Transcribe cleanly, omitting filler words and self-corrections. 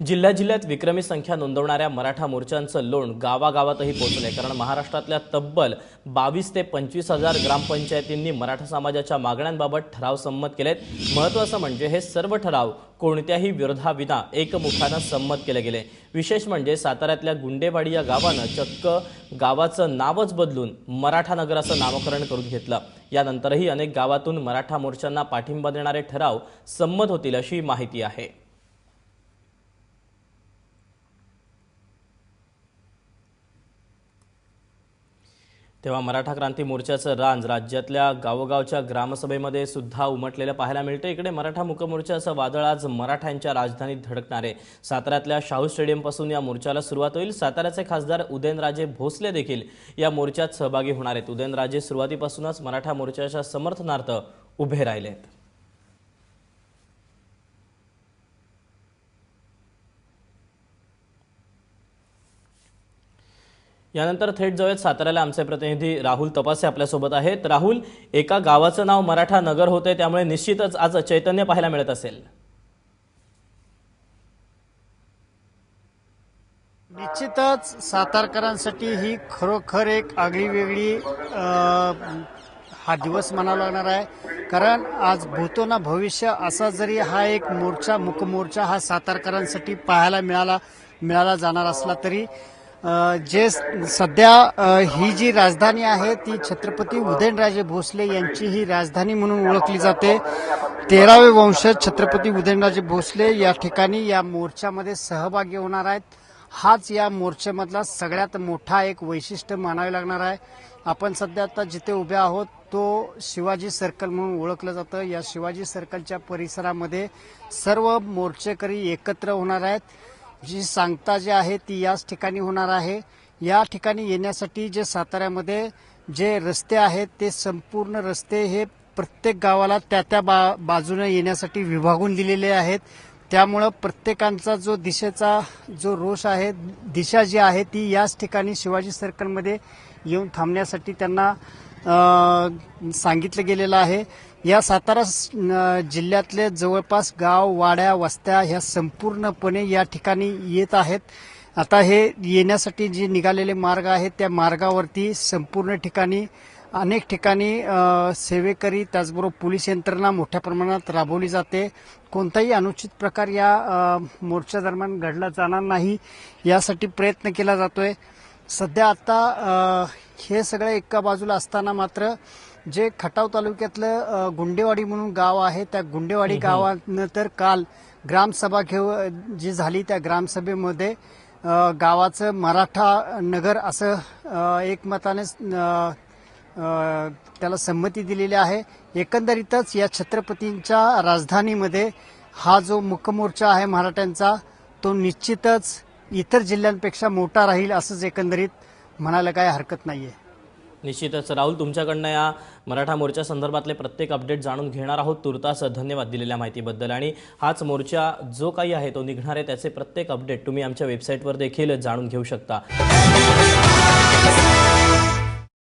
जिल्ह्यात विक्रमी संख्या नोंदवणाऱ्या मराठा मोर्चांचं लोण गावागावातही पोहोचले। कारण महाराष्ट्रातल्या तब्बल 22 ते 25 हजार ग्रामपंचायतींनी मराठा समाजाच्या मागण्यांबाबत ठराव संमत केलेत। महत्त्वाचं म्हणजे हे सर्व ठराव कोणत्याही विरोधाविना एकमुखानं संमत केले गेले। विशेष म्हणजे साताऱ्यातल्या गुंडेवाडी या गावानं चक्क गावाचं नावच बदलून मराठा नगर असं नामकरण करून घेतलं। यानंतरही अनेक गावातून मराठा मोर्चांना पाठिंबा देणारे ठराव संमत होतील अशी माहिती आहे। तेव्हा मराठा क्रांती मोर्चाचं रांज राज्यातल्या गावोगावच्या ग्रामसभेमध्ये सुद्धा उमटलेलं पाहायला मिळतं। इकडे मराठा मुक मोर्चाचं वादळ आज मराठ्यांच्या राजधानीत धडकणार आहे। साताऱ्यातल्या शाहू स्टेडियमपासून या मोर्चाला सुरुवात होईल। साताऱ्याचे खासदार उदयनराजे भोसले देखील या मोर्चात सहभागी होणार आहेत। उदयनराजे सुरुवातीपासूनच मराठा मोर्चाच्या समर्थनार्थ उभे राहिलेत। यानंतर थेट जाऊयात साताऱ्याला। आमचे प्रतिनिधी राहुल तपासे आपल्यासोबत आहेत। राहुल, एका गावाचं नाव मराठा नगर होते, त्यामुळे निश्चितच आज चैतन्य पाहायला मिळत असेल। निश्चितच सातारकरांसाठी ही खरोखर एक आगळीवेगळी हा दिवस म्हणावा लागणार आहे। कारण आज भूतो ना भविष्य असा जरी हा एक मोर्चा मुकमोर्चा हा सातारकरांसाठी पाहायला मिळाला जाणार असला तरी जे सध्या ही जी राजधानी आहे ती छत्रपती उदयनराजे भोसले यांची ही राजधानी म्हणून ओळखली जाते। 13वे वंशज छत्रपती उदयनराजे भोसले या ठिकाणी या मोर्चामध्ये सहभागी होणार आहेत। हाच या मोर्चामधला सगळ्यात मोठा एक वैशिष्ट्य मानावे लागणार आहे। आपण सध्या आता जिथे उभे आहोत तो शिवाजी सर्कल म्हणून ओळखलं जातं। या शिवाजी सर्कलच्या परिसरामध्ये सर्व मोर्चेकरी एकत्र होणार आहेत। जी सांगता जी आहे ती याच ठिकाणी होणार आहे। या ठिकाणी येण्यासाठी जे साताऱ्यामध्ये जे रस्ते आहेत ते संपूर्ण रस्ते हे प्रत्येक गावाला त्या बाजूने येण्यासाठी विभागून दिलेले आहेत। त्यामुळे प्रत्येकांचा जो दिशेचा जो रोष आहे, दिशा जी आहे ती याच ठिकाणी शिवाजी सर्कलमध्ये येऊन थांबण्यासाठी त्यांना सांगितलं गेलेलं आहे। या सातारा जिल्ह्यातले जवळपास गाव वाड्या वस्त्या ह्या संपूर्णपणे या ठिकाणी येत आहेत। आता हे येण्यासाठी जे निघालेले मार्ग आहेत त्या मार्गावरती संपूर्ण ठिकाणी अनेक ठिकाणी सेवेकरी त्याचबरोबर पोलीस यंत्रणा मोठ्या प्रमाणात राबवली जाते। कोणताही अनुचित प्रकार या मोर्चा दरम्यान घडला जाणार नाही यासाठी प्रयत्न केला जातोय। सध्या आता हे सगळं एका बाजूला असताना मात्र जे खटाव तालुक्यातलं गुंडेवाडी म्हणून गाव आहे त्या गुंडेवाडी गावानं तर काल ग्रामसभा जी झाली त्या ग्रामसभेमध्ये गावाचं मराठा नगर असं एकमताने त्याला संमती दिलेली आहे। एकंदरीतच या छत्रपतींच्या राजधानीमध्ये हा जो मुकमोर्चा आहे मराठ्यांचा तो निश्चितच इतर जिल्ह्यांपेक्षा मोठा राहील असंच एकंदरीत म्हणायला काय हरकत नाहीये। निश्चितच राहुल, तुमच्याकडनं या मराठा मोर्चा संदर्भातले प्रत्येक अपडेट जाणून घेणार आहोत। तुर्तास धन्यवाद दिलेल्या माहितीबद्दल। आणि हाच मोर्चा जो काही आहे तो निघणार आहे त्याचे प्रत्येक अपडेट तुम्ही आमच्या वेबसाईटवर देखील जाणून घेऊ शकता।